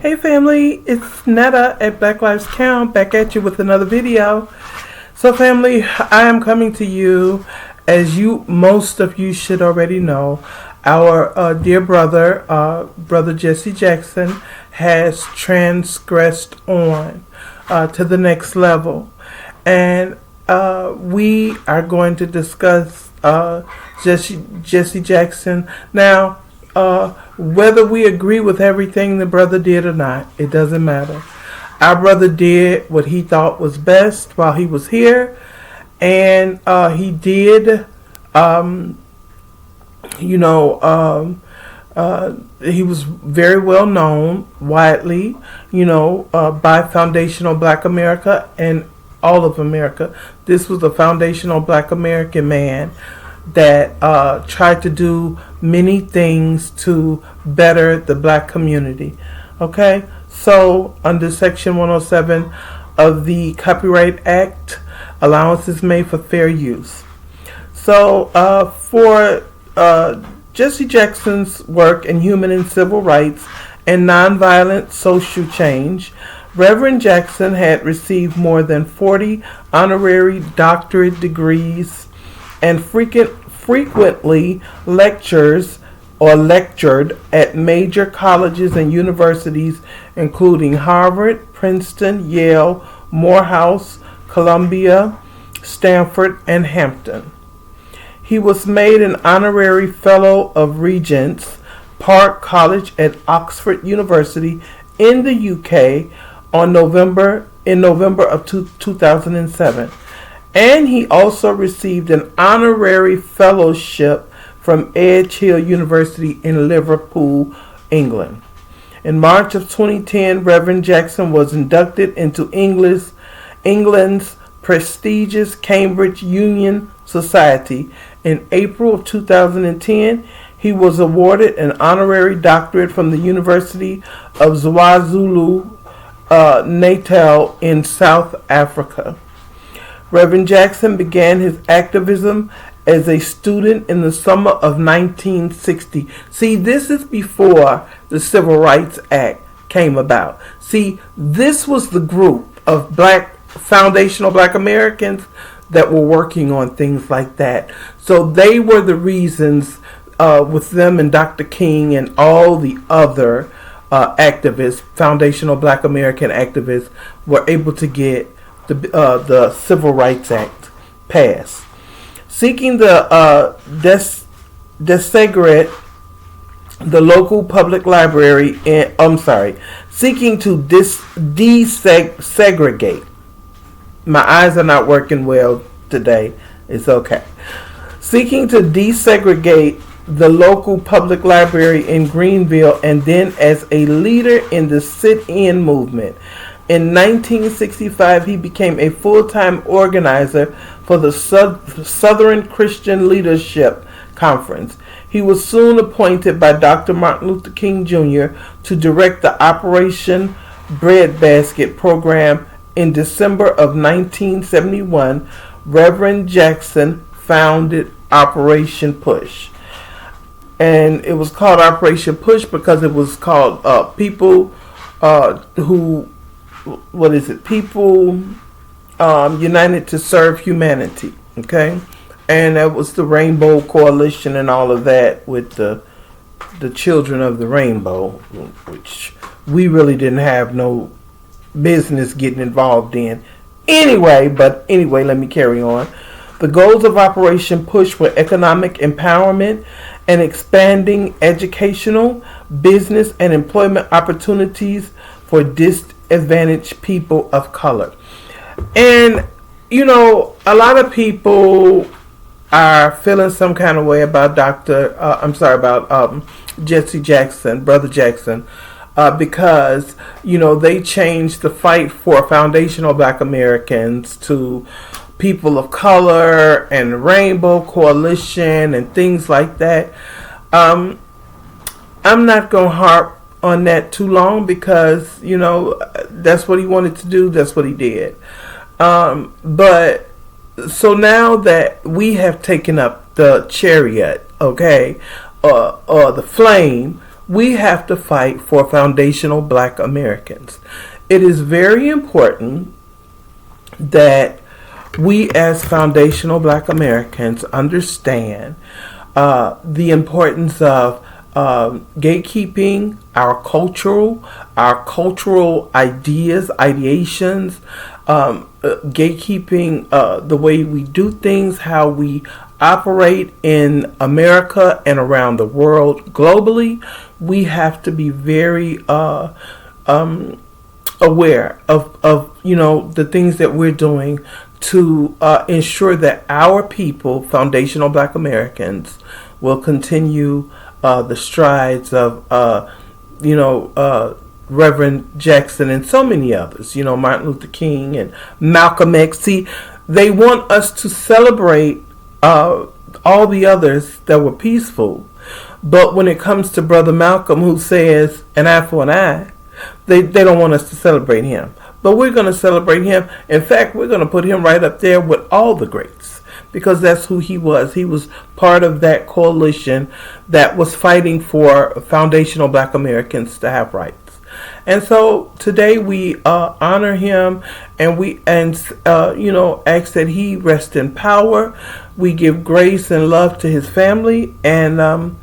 Hey family, it's Netta at Black Lives Count back at you with another video. So family, I am coming to you, as most of you should already know, our dear brother, Brother Jesse Jackson, has transgressed on to the next level. And we are going to discuss Jesse Jackson. Now, whether we agree with everything the brother did or not, it doesn't matter. Our brother did what he thought was best while he was here, and he did, he was very well known widely, by foundational Black America and all of America. This was a foundational Black American man that tried to do many things to better the Black community. Okay, so under Section 107 of the Copyright Act, allowance is made for fair use. So for Jesse Jackson's work in human and civil rights and nonviolent social change, Reverend Jackson had received more than 40 honorary doctorate degrees and frequently lectured at major colleges and universities, including Harvard, Princeton, Yale, Morehouse, Columbia, Stanford, and Hampton. He was made an honorary Fellow of Regent's Park College at Oxford University in the UK in November of 2007. And he also received an honorary fellowship from Edge Hill University in Liverpool, England. In March of 2010, Reverend Jackson was inducted into England's prestigious Cambridge Union Society. In April of 2010, he was awarded an honorary doctorate from the University of KwaZulu-Natal in South Africa. Reverend Jackson began his activism as a student in the summer of 1960. See, this is before the Civil Rights Act came about. See, this was the group of foundational Black Americans that were working on things like that. So they were the reasons, with them and Dr. King and all the other activists, foundational Black American activists, were able to get the Civil Rights Act passed. Seeking to desegregate the local public library, seeking to desegregate. My eyes are not working well today. It's okay. Seeking to desegregate the local public library in Greenville, and then as a leader in the sit-in movement. In 1965, he became a full-time organizer for the Southern Christian Leadership Conference. He was soon appointed by Dr. Martin Luther King Jr. to direct the Operation Breadbasket program. In December of 1971, Reverend Jackson founded Operation Push. And it was called Operation Push because it was called People United to Serve Humanity. Okay, and that was the Rainbow Coalition and all of that with the Children of the Rainbow, which we really didn't have no business getting involved in. Anyway, let me carry on. The goals of Operation Push were economic empowerment and expanding educational, business, and employment opportunities for disadvantaged people of color. And, a lot of people are feeling some kind of way about Jesse Jackson, Brother Jackson, because, they changed the fight for foundational Black Americans to people of color and Rainbow Coalition and things like that. I'm not going to harp on that too long because, that's what he wanted to do. That's what he did. But so now that we have taken up the chariot, okay, or the flame, we have to fight for foundational Black Americans. It is very important that we as foundational Black Americans understand the importance of gatekeeping our cultural ideas, ideations, gatekeeping the way we do things, how we operate in America and around the world globally. We have to be very aware of the things that we're doing to ensure that our people, foundational Black Americans, will continue the strides of Reverend Jackson and so many others, Martin Luther King and Malcolm X. See, they want us to celebrate all the others that were peaceful, but when it comes to Brother Malcolm, who says an eye for an eye, they don't want us to celebrate him. But we're going to celebrate him. In fact, we're going to put him right up there with all the greats, because that's who he was. He was part of that coalition that was fighting for foundational Black Americans to have rights. And so today we honor him, and ask that he rest in power. We give grace and love to his family, and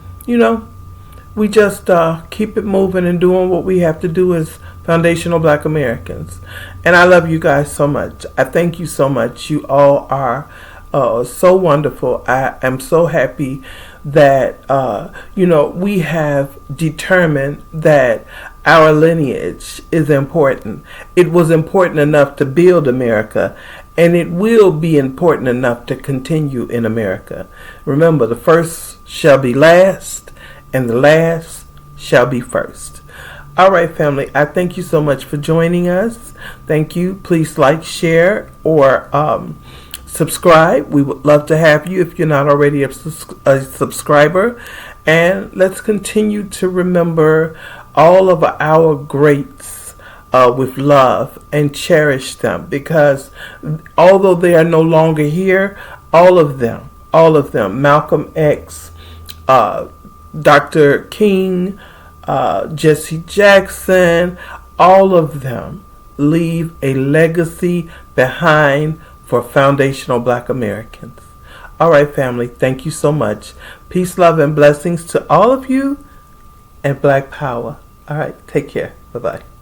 we just keep it moving and doing what we have to do as foundational Black Americans. And I love you guys so much. I thank you so much. You all are so wonderful. I am so happy that we have determined that our lineage is important. It was important enough to build America, and it will be important enough to continue in America. Remember, the first shall be last, and the last shall be first. All right, family, I thank you so much for joining us. Thank you. Please like, share, or subscribe. We would love to have you if you're not already a subscriber. And let's continue to remember all of our greats with love and cherish them, because although they are no longer here, all of them, Malcolm X, Dr. King, Jesse Jackson, all of them leave a legacy behind for foundational Black Americans. All right, family, thank you so much. Peace, love, and blessings to all of you, and Black Power. All right, take care. Bye-bye.